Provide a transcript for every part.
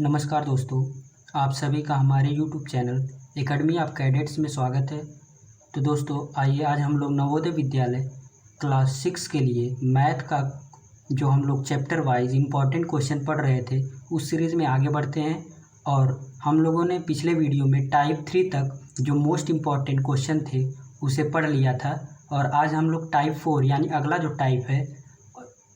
नमस्कार दोस्तों, आप सभी का हमारे YouTube channel academy of cadets में स्वागत है। तो दोस्तों आइए आज हम लोग नवोदय विद्यालय क्लास 6 के लिए मैथ का जो हम लोग चैप्टर वाइज इम्पॉर्टेंट क्वेश्चन पढ़ रहे थे उस सीरीज़ में आगे बढ़ते हैं। और हम लोगों ने पिछले वीडियो में टाइप 3 तक जो मोस्ट इम्पॉर्टेंट क्वेश्चन थे उसे पढ़ लिया था। और आज हम लोग टाइप 4 यानी अगला जो टाइप है,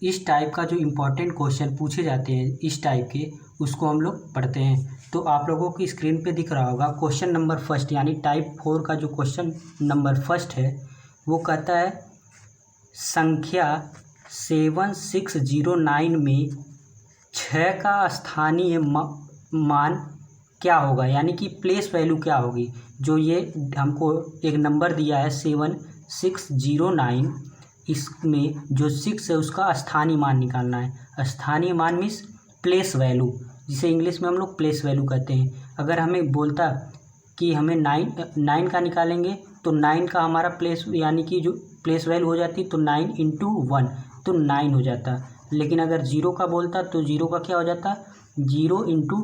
इस टाइप का जो इम्पोर्टेंट क्वेश्चन पूछे जाते हैं इस टाइप के, उसको हम लोग पढ़ते हैं। तो आप लोगों की स्क्रीन पे दिख रहा होगा क्वेश्चन नंबर फर्स्ट यानी टाइप 4 का जो क्वेश्चन नंबर फर्स्ट है वो कहता है संख्या 7609 में 6 का स्थानीय मान क्या होगा, यानी कि प्लेस वैल्यू क्या होगी। जो ये हमको एक नंबर दिया है 7609, इसमें जो 6 है उसका स्थानीय मान निकालना है। स्थानीय मान मीन्स प्लेस वैल्यू, जिसे इंग्लिश में हम लोग प्लेस वैल्यू कहते हैं। अगर हमें बोलता कि हमें 9 का निकालेंगे तो 9 का हमारा प्लेस यानी कि जो प्लेस वैल्यू हो जाती तो 9 इंटू 1 तो 9 हो जाता। लेकिन अगर 0 का बोलता तो 0 का क्या हो जाता, 0 इंटू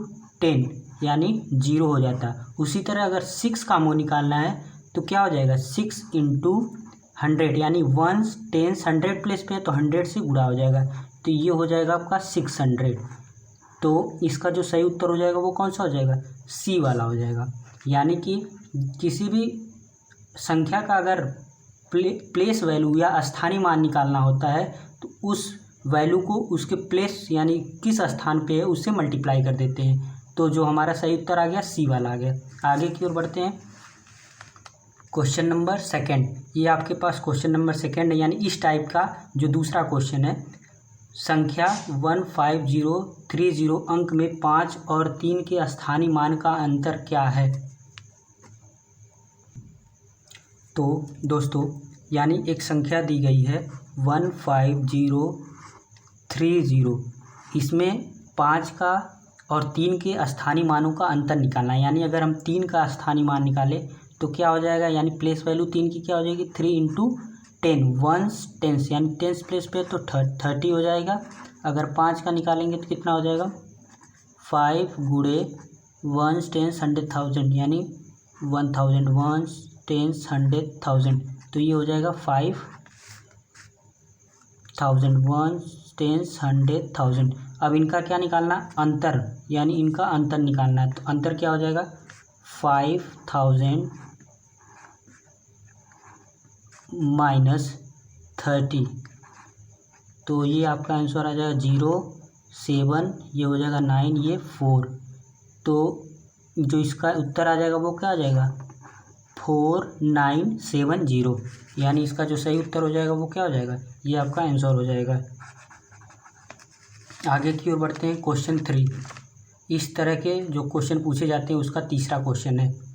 10 यानी 0 हो जाता। उसी तरह अगर 6 का मोह निकालना है तो क्या हो जाएगा, 6 इंटू 100 यानी 1 10 100 प्लेस पे है तो 100 से गुणा हो जाएगा, तो ये हो जाएगा आपका 600। तो इसका जो सही उत्तर हो जाएगा वो कौन सा हो जाएगा, सी वाला हो जाएगा। यानी कि किसी भी संख्या का अगर प्लेस वैल्यू या स्थानीय मान निकालना होता है तो उस वैल्यू को उसके प्लेस यानी किस स्थान पे है उससे मल्टीप्लाई कर देते हैं। तो जो हमारा सही उत्तर आ गया सी वाला आ गया। आगे की ओर बढ़ते हैं। क्वेश्चन नंबर सेकंड, ये आपके पास क्वेश्चन नंबर सेकंड है यानी इस टाइप का जो दूसरा क्वेश्चन है। संख्या 15030 अंक में 5 और 3 के स्थानीय मान का अंतर क्या है। तो दोस्तों यानी एक संख्या दी गई है 15030, इसमें 5 का और 3 के स्थानीय मानों का अंतर निकालना है। यानी अगर हम 3 का स्थानीय मान निकालें तो क्या हो जाएगा, यानी प्लेस वैल्यू 3 की क्या हो जाएगी, 3 इंटू 10 1 10 यानी 10 प्लेस पे तो 30 हो जाएगा। अगर 5 का निकालेंगे तो कितना हो जाएगा, 5 गुणे 1 10 100,000 यानी 1000 1 10 100,000, तो ये हो जाएगा 5000 1 10 100,000। अब इनका क्या निकालना, अंतर, यानी इनका अंतर निकालना है। तो अंतर क्या हो जाएगा, 5000 माइनस 30, तो ये आपका आंसर आ जाएगा 0 7, ये हो जाएगा 9, ये 4। तो जो इसका उत्तर आ जाएगा वो क्या आ जाएगा, 4970, यानी इसका जो सही उत्तर हो जाएगा वो क्या हो जाएगा, ये आपका आंसर हो जाएगा। आगे की ओर बढ़ते हैं। क्वेश्चन 3, इस तरह के जो क्वेश्चन पूछे जाते हैं उसका तीसरा क्वेश्चन है।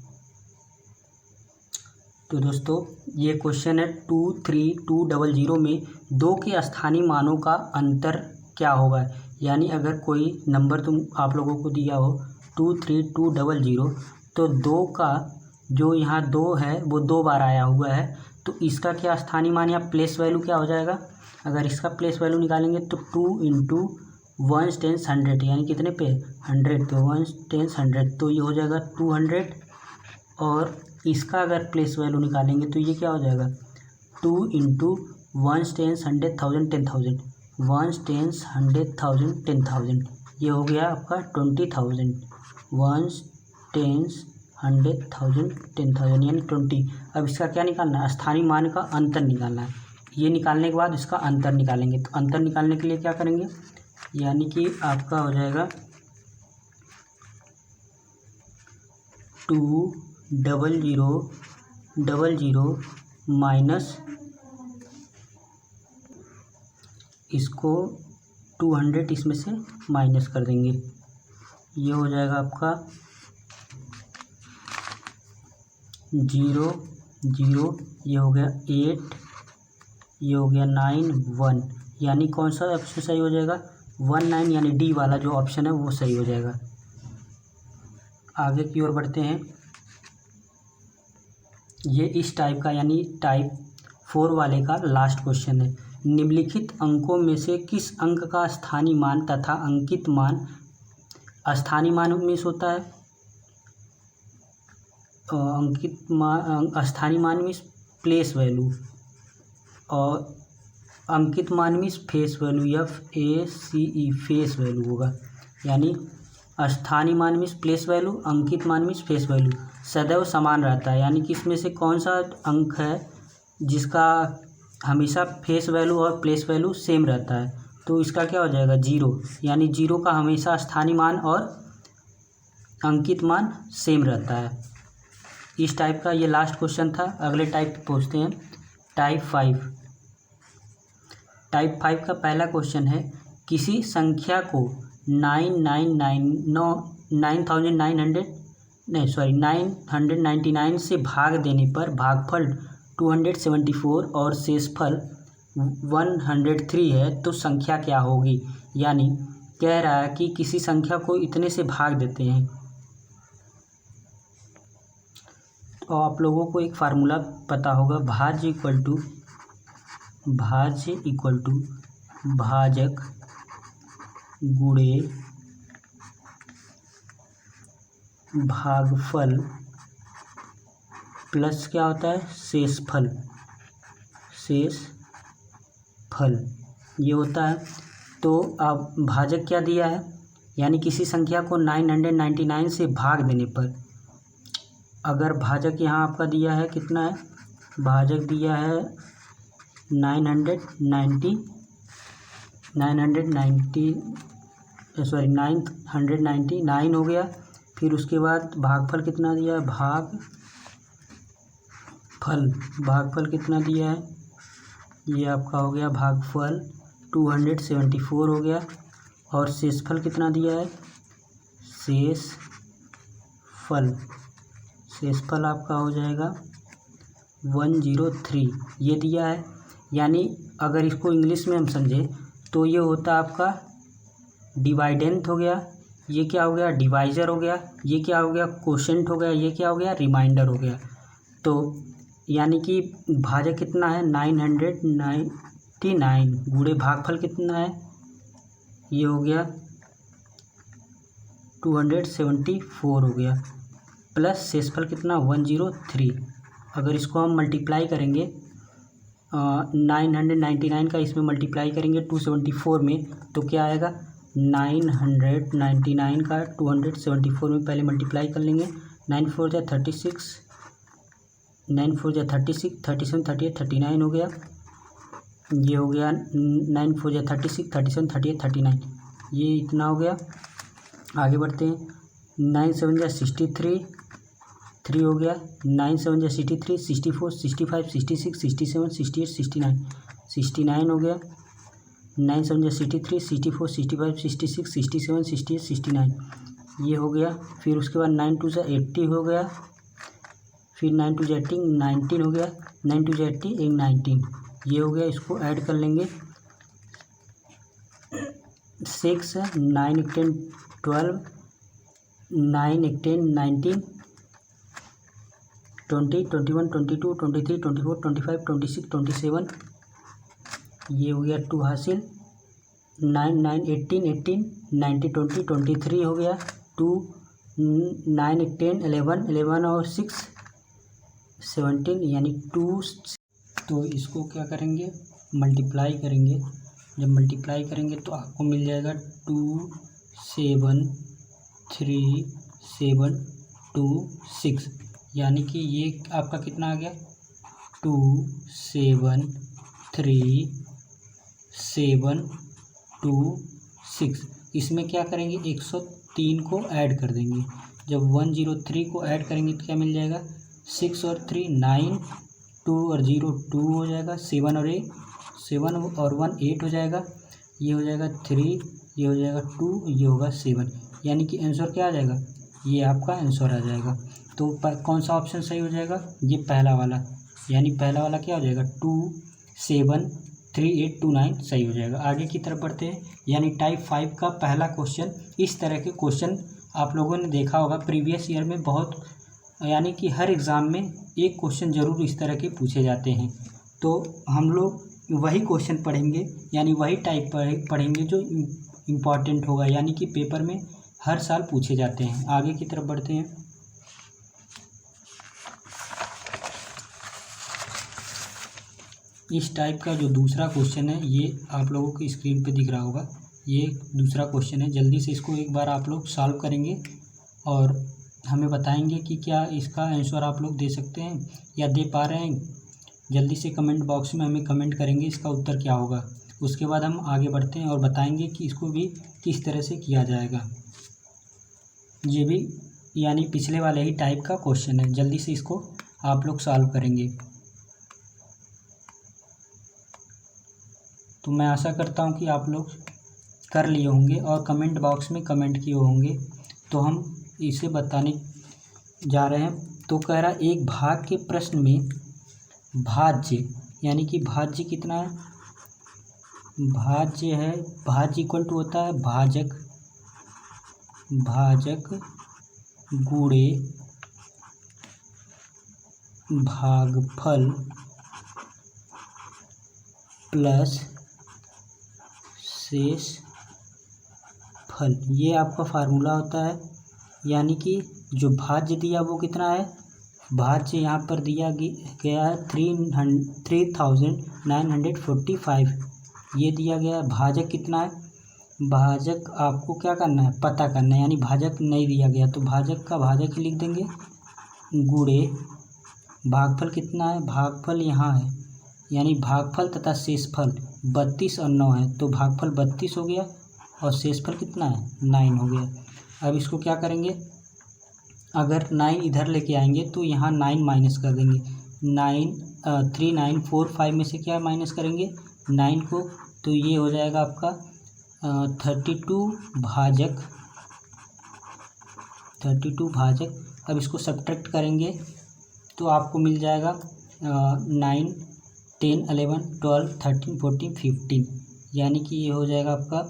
तो दोस्तों ये क्वेश्चन है 23200 में 2 के स्थानीय मानों का अंतर क्या होगा। यानी अगर कोई नंबर आप लोगों को दिया हो 23200, तो 2 का जो यहाँ 2 है वो 2 बार आया हुआ है, तो इसका क्या स्थानीय मान या प्लेस वैल्यू क्या हो जाएगा। अगर इसका प्लेस वैल्यू निकालेंगे तो 2 इंटू 1 10 100 यानी कितने पे 100, तो 1 10 100 तो ये हो जाएगा 200। और इसका अगर प्लेस वैल्यू निकालेंगे तो ये क्या हो जाएगा, 2 इंटू 1 10 100,000 10,000 1 10 100,000 10,000, ये हो गया आपका 20,000 1 10 100,000 10,000 यानी 20। अब इसका क्या निकालना है, स्थानीय मान का अंतर निकालना है। ये निकालने के बाद इसका अंतर निकालेंगे। तो अंतर निकालने के लिए क्या करेंगे, यानी कि आपका हो जाएगा 20000 माइनस इसको 200 इसमें से माइनस कर देंगे, ये हो जाएगा आपका 0 0, ये हो गया 8, ये हो गया 9 1, यानी कौन सा ऑप्शन सही हो जाएगा, 19 यानी डी वाला जो ऑप्शन है वो सही हो जाएगा। आगे की ओर बढ़ते हैं। ये इस टाइप का यानी टाइप 4 वाले का लास्ट क्वेश्चन है। निम्नलिखित अंकों में से किस अंक का स्थानीय मान तथा अंकित मान स्थानीय मान मीन्स होता है स्थानीय मान मीन्स प्लेस वैल्यू, और अंकित मान means face value, FACE face value होगा। यानी स्थानीय मान मीन्स प्लेस वैल्यू, अंकित मान मीन्स फेस वैल्यू सदैव समान रहता है। यानी कि इसमें से कौन सा अंक है जिसका हमेशा फेस वैल्यू और प्लेस वैल्यू सेम रहता है, तो इसका क्या हो जाएगा 0। यानी 0 का हमेशा स्थानीय मान और अंकित मान सेम रहता है। इस टाइप का ये लास्ट क्वेश्चन था। अगले टाइप पूछते हैं टाइप 5। टाइप 5 का पहला क्वेश्चन है, किसी संख्या को 999 से भाग देने पर भागफल 274 और शेषफल 103 है तो संख्या क्या होगी। यानी कह रहा है कि किसी संख्या को इतने से भाग देते हैं, तो आप लोगों को एक फार्मूला पता होगा, भाज्य इक्वल टू भाजक गुणे भागफल प्लस क्या होता है शेषफल ये होता है। तो अब भाजक क्या दिया है, यानी किसी संख्या को 999 से भाग देने पर, अगर भाजक यहाँ आपका दिया है कितना है, भाजक दिया है 999 हो गया। फिर उसके बाद भागफल कितना दिया है, भागफल कितना दिया है, ये आपका हो गया भागफल 274 हो गया। और शेषफल कितना दिया है, शेषफल आपका हो जाएगा 103 ये दिया है। यानी अगर इसको इंग्लिश में हम समझें तो ये होता है आपका डिवाइडेंट हो गया, ये क्या हो गया डिवाइज़र हो गया, ये क्या हो गया कोशेंट हो गया, ये क्या हो गया रिमाइंडर हो गया। तो यानी कि भाजक कितना है 999 गुणे भागफल कितना है, ये हो गया 274 हो गया, प्लस शेषफल कितना 103। अगर इसको हम मल्टीप्लाई करेंगे 999 का इसमें मल्टीप्लाई करेंगे 274 में, तो क्या आएगा 999 का 274 में पहले मल्टीप्लाई कर लेंगे। 9 4 जा 36, 37 38 39 हो गया, ये हो गया 9 4 जा 36 37 38 39, ये इतना हो गया। आगे बढ़ते हैं 9 7 जा 63 3 हो गया, 9 7 जा 63 64 65 66 67 68 69 हो गया, 9 7 जा 63 64 65 66 67 68 69 ये हो गया। फिर उसके बाद 9 2 जा 80 हो गया, फिर 9 2 जा 18 19 हो गया, 9 2 जा 80 19 ये हो गया। इसको ऐड कर लेंगे 6 9 1 10 12 9 1 10 19 20 21 22 23 24 25 26 27 ये हो गया 2 हासिल। 9 9 18 90 20 23 हो गया, 2 9 10 11 और 6 17 यानी 2। तो इसको क्या करेंगे मल्टीप्लाई करेंगे, जब मल्टीप्लाई करेंगे तो आपको मिल जाएगा 2 7 3 7 2 6, यानी कि ये आपका कितना आ गया 2 7 3 7 2 6। इसमें क्या करेंगे 103 को ऐड कर देंगे, जब 103 को ऐड करेंगे तो क्या मिल जाएगा 6 और 3 9 2 और 0 2 हो जाएगा, 7 और 1 8 हो जाएगा, ये हो जाएगा 3, ये हो जाएगा 2, ये होगा 7, यानी कि आंसर क्या आ जाएगा, ये आपका आंसर आ जाएगा। तो कौन सा ऑप्शन सही हो जाएगा, ये पहला वाला, यानी पहला वाला क्या हो जाएगा 2 7 3 8 2 9 सही हो जाएगा। आगे की तरफ बढ़ते हैं, यानी टाइप 5 का पहला क्वेश्चन। इस तरह के क्वेश्चन आप लोगों ने देखा होगा प्रीवियस ईयर में बहुत, यानी कि हर एग्ज़ाम में एक क्वेश्चन ज़रूर इस तरह के पूछे जाते हैं। तो हम लोग वही क्वेश्चन पढ़ेंगे, यानी वही टाइप पढ़ेंगे जो इम्पॉर्टेंट होगा, यानी कि पेपर में हर साल पूछे जाते हैं। आगे की तरफ बढ़ते हैं। इस टाइप का जो दूसरा क्वेश्चन है ये आप लोगों की स्क्रीन पे दिख रहा होगा। ये दूसरा क्वेश्चन है, जल्दी से इसको एक बार आप लोग सॉल्व करेंगे और हमें बताएंगे कि क्या इसका आंसर आप लोग दे सकते हैं या दे पा रहे हैं। जल्दी से कमेंट बॉक्स में हमें कमेंट करेंगे इसका उत्तर क्या होगा। उसके बाद हम आगे बढ़ते हैं और बताएंगे कि इसको भी किस तरह से किया जाएगा। ये भी यानी पिछले वाले ही टाइप का क्वेश्चन है, जल्दी से इसको आप लोग सॉल्व करेंगे। तो मैं आशा करता हूँ कि आप लोग कर लिए होंगे और कमेंट बॉक्स में कमेंट किए होंगे। तो हम इसे बताने जा रहे हैं। तो कह रहा एक भाग के प्रश्न में भाज्य यानी कि भाज्य कितना है, भाज्य है, भाज्य इक्वल टू होता है भाजक, भाजक गुणे भागफल प्लस शेष फल। ये आपका फार्मूला होता है। यानी कि जो भाज्य दिया वो कितना है, भाज्य यहाँ पर दिया गया है 3945 ये दिया गया है। भाजक कितना है, भाजक आपको क्या करना है पता करना है, यानी भाजक नहीं दिया गया तो भाजक का भाजक ही लिख देंगे गुणे भागफल कितना है, भागफल यहाँ है यानी भागफल तथा शेषफल 32 और 9 है तो भागफल 32 हो गया और शेषफल कितना है 9 हो गया। अब इसको क्या करेंगे, अगर 9 इधर लेके आएंगे तो यहाँ 9 माइनस कर देंगे। 3945 में से क्या माइनस करेंगे 9 को, तो ये हो जाएगा आपका 32 भाजक। अब इसको सब्ट्रैक्ट करेंगे तो आपको मिल जाएगा 9 10 11 12 13 14 15 यानी कि ये हो जाएगा आपका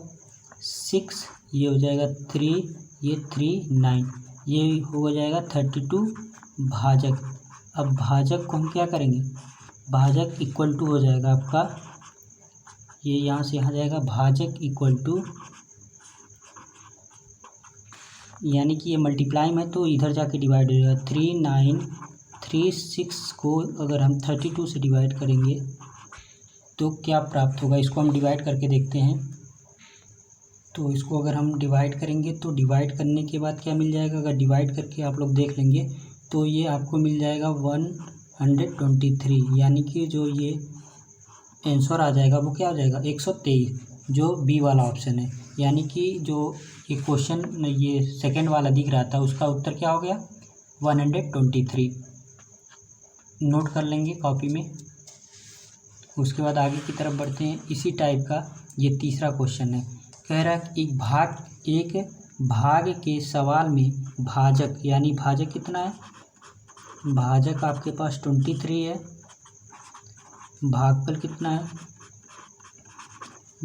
6, ये हो जाएगा 3, ये 3 9, ये हो जाएगा 32 भाजक। अब भाजक को हम क्या करेंगे, भाजक इक्वल टू हो जाएगा आपका, ये यहाँ से यहाँ जाएगा भाजक इक्वल टू, यानी कि ये मल्टीप्लाई में तो इधर जाके डिवाइड हो जाएगा 3936 को अगर हम 32 से डिवाइड करेंगे तो क्या प्राप्त होगा। इसको हम डिवाइड करके देखते हैं। तो इसको अगर हम डिवाइड करेंगे तो डिवाइड करने के बाद क्या मिल जाएगा, अगर डिवाइड करके आप लोग देख लेंगे तो ये आपको मिल जाएगा 123, यानी कि जो ये आंसर आ जाएगा वो क्या हो जाएगा 123, जो बी वाला ऑप्शन है। यानी कि जो ये क्वेश्चन ये सेकंड वाला दिख रहा था उसका उत्तर क्या हो गया 123। नोट कर लेंगे कॉपी में। उसके बाद आगे की तरफ बढ़ते हैं। इसी टाइप का ये तीसरा क्वेश्चन है। कह रहा है एक भाग के सवाल में भाजक यानी भाजक कितना है, भाजक आपके पास 23 है, भागफल कितना है,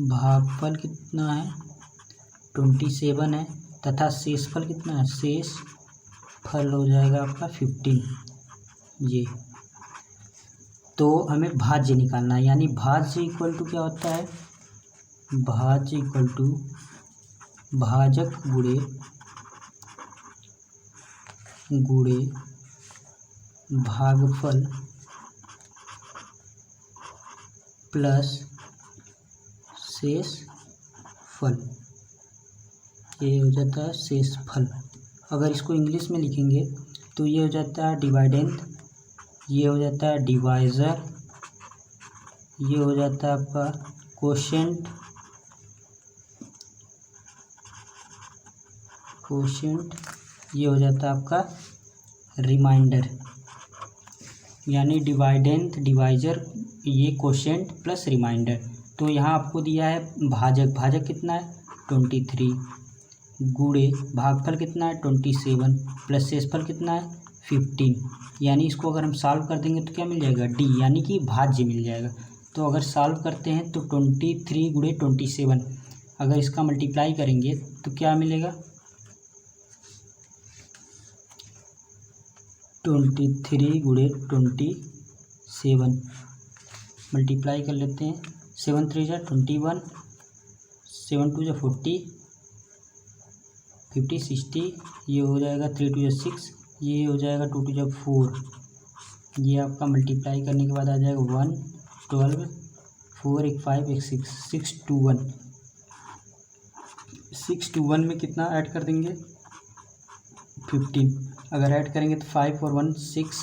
भागफल कितना है 27 है तथा शेषफल कितना है, शेषफल हो जाएगा आपका 15। ये तो हमें भाज्य निकालना है, यानी भाज्य इक्वल टू क्या होता है, भाज्य इक्वल टू भाजक गुणे भागफल प्लस शेषफल, ये हो जाता है शेषफल। अगर इसको इंग्लिश में लिखेंगे तो ये हो जाता है डिवाइडेंट, ये हो जाता है डिवाइज़र, ये हो जाता है आपका कोशेंट, ये हो जाता है आपका रिमाइंडर। यानी डिवाइडेंट डिवाइजर ये कोशेंट प्लस रिमाइंडर। तो यहाँ आपको दिया है भाजक कितना है 23 गुणे भागफल कितना है 27 प्लस शेषफल कितना है 15। यानी इसको अगर हम सॉल्व कर देंगे तो क्या मिल जाएगा डी, यानी कि भाज्य मिल जाएगा। तो अगर सॉल्व करते हैं तो 23 गुणे 27 अगर इसका मल्टीप्लाई करेंगे तो क्या मिलेगा 23 गुणे 27 मल्टीप्लाई कर लेते हैं। 7 3 जा 21, 7 2 जा 40, 50 60, ये हो जाएगा 3 2 6, ये हो जाएगा 2 2 4, ये आपका मल्टीप्लाई करने के बाद आ जाएगा 1 12 4 1 5 1 6 6 2 1, 6 2 1 में कितना ऐड कर देंगे 15, अगर ऐड करेंगे तो 5 और 1 6,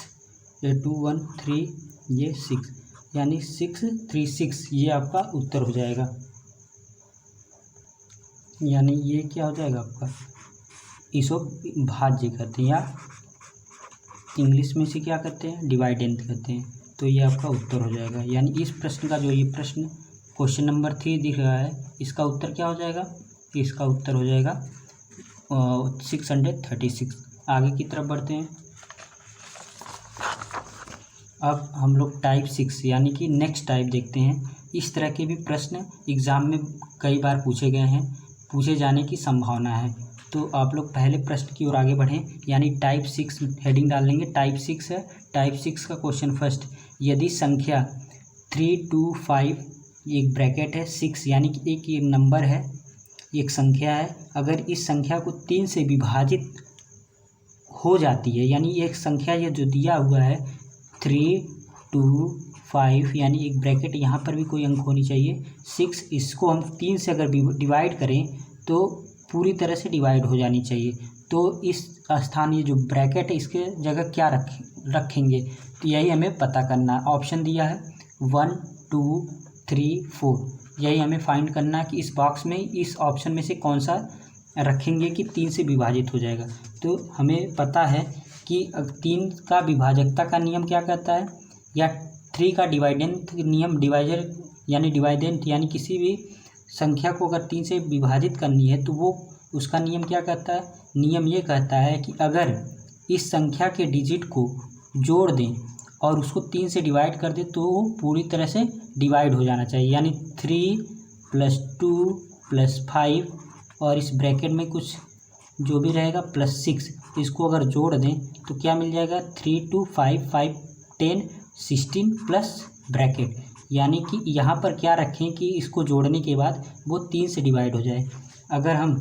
ये 2 1 3, ये 6, यानी 6 3 6, ये आपका उत्तर हो जाएगा। यानी ये क्या हो जाएगा आपका, इसको भाज्य कहते हैं या इंग्लिश में से क्या कहते हैं, डिवाइडेंट कहते हैं। तो ये आपका उत्तर हो जाएगा। यानी इस प्रश्न का जो ये प्रश्न क्वेश्चन नंबर 3 दिख रहा है, इसका उत्तर क्या हो जाएगा, इसका उत्तर हो जाएगा 636। आगे की तरफ बढ़ते हैं। अब हम लोग टाइप 6 यानी कि नेक्स्ट टाइप देखते हैं। इस तरह के भी प्रश्न एग्ज़ाम में कई बार पूछे गए हैं, पूछे जाने की संभावना है। तो आप लोग पहले प्रश्न की ओर आगे बढ़ें, यानी टाइप 6 हेडिंग डाल लेंगे। टाइप 6 है। टाइप 6 का क्वेश्चन फर्स्ट, यदि संख्या 3 2 5, एक ब्रैकेट है 6 यानी कि एक ये नंबर है, एक संख्या है, अगर इस संख्या को 3 से विभाजित हो जाती है, यानी एक संख्या ये जो दिया हुआ है 3 2 5, यानी एक ब्रैकेट, यहाँ पर भी कोई अंक होनी चाहिए 6, इसको हम 3 से अगर डिवाइड करें तो पूरी तरह से डिवाइड हो जानी चाहिए। तो इस स्थान ये जो ब्रैकेट है इसके जगह क्या रखेंगे, तो यही हमें पता करना है। ऑप्शन दिया है 1 2 3 4, यही हमें फाइंड करना है कि इस बॉक्स में इस ऑप्शन में से कौन सा रखेंगे कि 3 से विभाजित हो जाएगा। तो हमें पता है कि 3 का विभाजकता का नियम क्या कहता है, या 3 का डिवाइडेंट नियम, डिवाइजर यानी डिवाइडेंट यानी किसी भी संख्या को अगर 3 से विभाजित करनी है तो वो उसका नियम क्या कहता है, नियम ये कहता है कि अगर इस संख्या के डिजिट को जोड़ दें और उसको 3 से डिवाइड कर दें तो वो पूरी तरह से डिवाइड हो जाना चाहिए। यानी 3 + 2 + 5 और इस ब्रैकेट में कुछ जो भी रहेगा +6, इसको अगर जोड़ दें तो क्या मिल जाएगा 3 2 5 5 10 16 प्लस ब्रैकेट, यानी कि यहाँ पर क्या रखें कि इसको जोड़ने के बाद वो 3 से डिवाइड हो जाए। अगर हम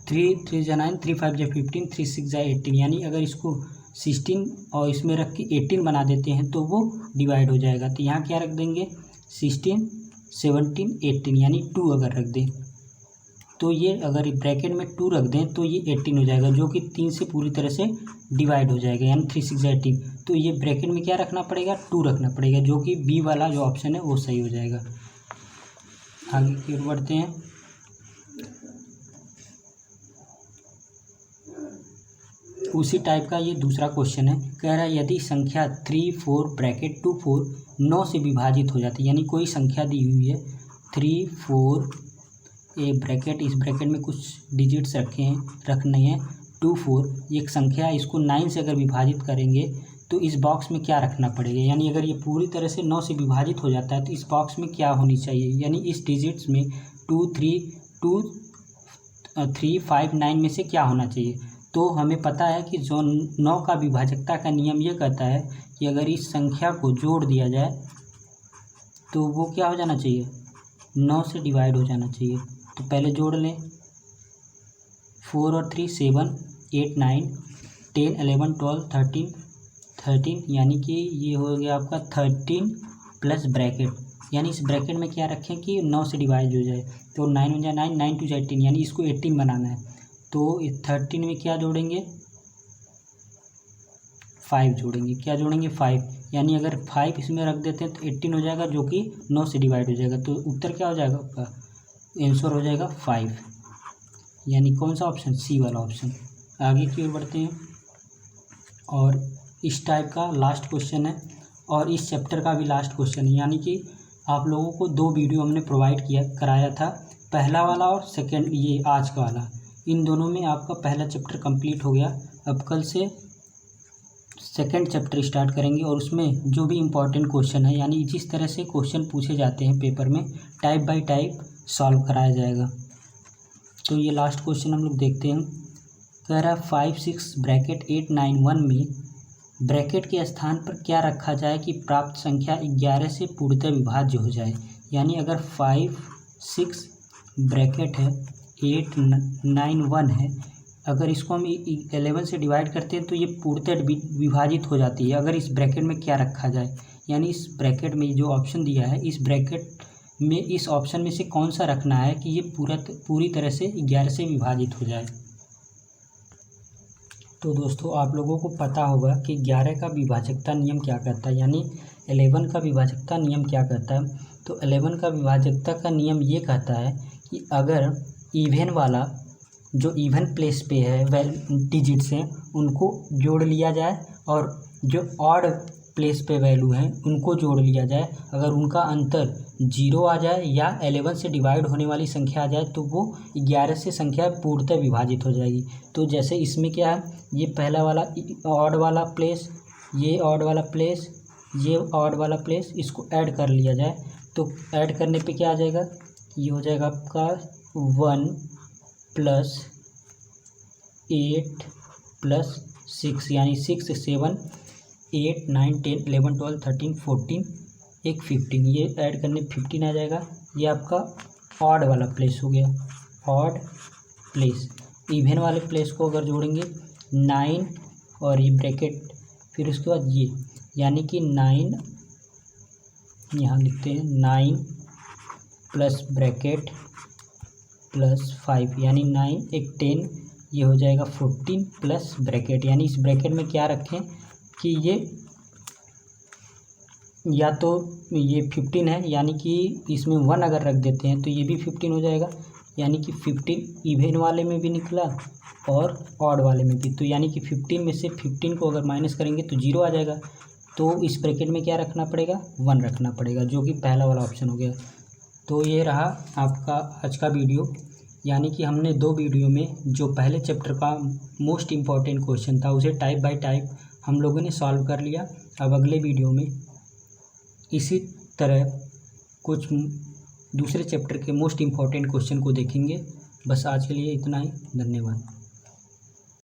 3 3 × 9 3 5 × 15 3 6 × 18, यानी अगर इसको 16 और इसमें रख के 18 बना देते हैं तो वो डिवाइड हो जाएगा। तो यहाँ क्या रख देंगे 16 17 18, यानी 2 अगर रख दें तो ये, अगर ब्रैकेट में 2 रख दें तो ये 18 हो जाएगा, जो कि 3 से पूरी तरह से डिवाइड हो जाएगा, यानी 3 6 18। तो ये ब्रैकेट में क्या रखना पड़ेगा 2 रखना पड़ेगा, जो कि बी वाला जो ऑप्शन है वो सही हो जाएगा। आगे की ओर बढ़ते हैं। उसी टाइप का ये दूसरा क्वेश्चन है, कह रहा है यदि संख्या 3 4 ब्रैकेट 2 4 9 से विभाजित हो जाती है, यानी कोई संख्या दी हुई है 3 4, ए ब्रैकेट, इस ब्रैकेट में कुछ डिजिट्स रखने हैं 2 4, एक संख्या है, इसको 9 से अगर विभाजित करेंगे तो इस बॉक्स में क्या रखना पड़ेगा। यानी अगर ये पूरी तरह से 9 से विभाजित हो जाता है तो इस बॉक्स में क्या होनी चाहिए, यानी इस डिजिट्स में 2 3 5 9 में से क्या होना चाहिए। तो हमें पता है कि जो 9 का विभाजकता का नियम ये कहता है कि अगर इस संख्या को जोड़ दिया जाए तो वो क्या हो जाना चाहिए 9 से डिवाइड हो जाना चाहिए। तो पहले जोड़ लें 4 और 3 7 8 9 10 11 12 13, यानी कि ये हो गया आपका 13 प्लस ब्रैकेट, यानी इस ब्रैकेट में क्या रखें कि 9 से डिवाइड हो जाए। तो 9 × 9 9 2 18, यानी इसको 18 बनाना है। तो 13 में क्या जोड़ेंगे 5 जोड़ेंगे, क्या जोड़ेंगे 5, यानी अगर 5 इसमें रख देते हैं तो 18 हो जाएगा, जो कि 9 से डिवाइड हो जाएगा। तो उत्तर क्या हो जाएगा आपका, आंसर हो जाएगा 5, यानी कौन सा ऑप्शन, सी वाला ऑप्शन। आगे की ओर बढ़ते हैं और इस टाइप का लास्ट क्वेश्चन है और इस चैप्टर का भी लास्ट क्वेश्चन है। यानी कि आप लोगों को 2 वीडियो हमने प्रोवाइड कराया था, पहला वाला और सेकंड ये आज का वाला, इन दोनों में आपका पहला चैप्टर कंप्लीट हो गया। अब कल से सेकंड चैप्टर स्टार्ट करेंगे और उसमें जो भी इम्पोर्टेंट क्वेश्चन है, यानी जिस तरह से क्वेश्चन पूछे जाते हैं पेपर में, टाइप बाय टाइप सॉल्व कराया जाएगा। तो ये लास्ट क्वेश्चन हम लोग देखते हैं। कह रहा है 5 6 ब्रैकेट 8 9 1 में ब्रैकेट के स्थान पर क्या रखा जाए कि प्राप्त संख्या 11 से पूर्णतः विभाज्य हो जाए। यानी अगर 5 6 ब्रैकेट है 891 है, अगर इसको हम 11 से डिवाइड करते हैं तो ये पूर्णतः विभाजित हो जाती है। अगर इस ब्रैकेट में क्या रखा जाए, यानी इस ब्रैकेट में जो ऑप्शन दिया है, इस ब्रैकेट में इस ऑप्शन में से कौन सा रखना है कि ये पूरी तरह से 11 से विभाजित हो जाए। तो दोस्तों आप लोगों को पता होगा कि 11 का विभाजकता नियम क्या कहता है, यानी 11 का विभाजकता नियम क्या कहता है। तो 11 का विभाजकता का नियम ये कहता है कि अगर इवन वाला जो इवन प्लेस पे है डिजिट्स हैं उनको जोड़ लिया जाए और जो ऑड प्लेस पे वैल्यू हैं उनको जोड़ लिया जाए, अगर उनका अंतर 0 आ जाए या 11 से डिवाइड होने वाली संख्या आ जाए तो वो 11 से संख्या पूर्णतः विभाजित हो जाएगी। तो जैसे इसमें क्या है, ये पहला वाला ऑड वाला प्लेस, ये ऑड वाला प्लेस, ये ऑड वाला प्लेस, इसको ऐड कर लिया जाए तो ऐड करने पे क्या आ जाएगा, ये हो जाएगा आपका 1 + 8 + 6 यानी 6 7 8 9 10 11 12 13 14 एक 15, ये ऐड करने 15 आ जाएगा। ये आपका ऑड वाला प्लेस हो गया, ऑड प्लेस। इवन वाले प्लेस को अगर जोड़ेंगे 9 और ये ब्रैकेट, फिर उसके बाद ये, यानी कि 9 यहाँ लिखते हैं 9 प्लस ब्रैकेट प्लस 5 यानी 9 एक 10, ये हो जाएगा 14 प्लस ब्रैकेट, यानी इस ब्रैकेट में क्या रखें कि ये या तो ये 15 है, यानी कि इसमें 1 अगर रख देते हैं तो ये भी 15 हो जाएगा, यानी कि 15 इवन वाले में भी निकला और ऑड वाले में भी। तो यानी कि 15 में से 15 को अगर माइनस करेंगे तो 0 आ जाएगा, तो इस ब्रैकेट में क्या रखना पड़ेगा, 1 रखना पड़ेगा, जो कि पहला वाला ऑप्शन हो गया। तो ये रहा आपका आज का वीडियो, यानी कि हमने 2 वीडियो में जो पहले चैप्टर का मोस्ट इम्पॉर्टेंट क्वेश्चन था उसे टाइप बाय टाइप हम लोगों ने सॉल्व कर लिया। अब अगले वीडियो में इसी तरह कुछ दूसरे चैप्टर के मोस्ट इम्पॉर्टेंट क्वेश्चन को देखेंगे। बस आज के लिए इतना ही, धन्यवाद।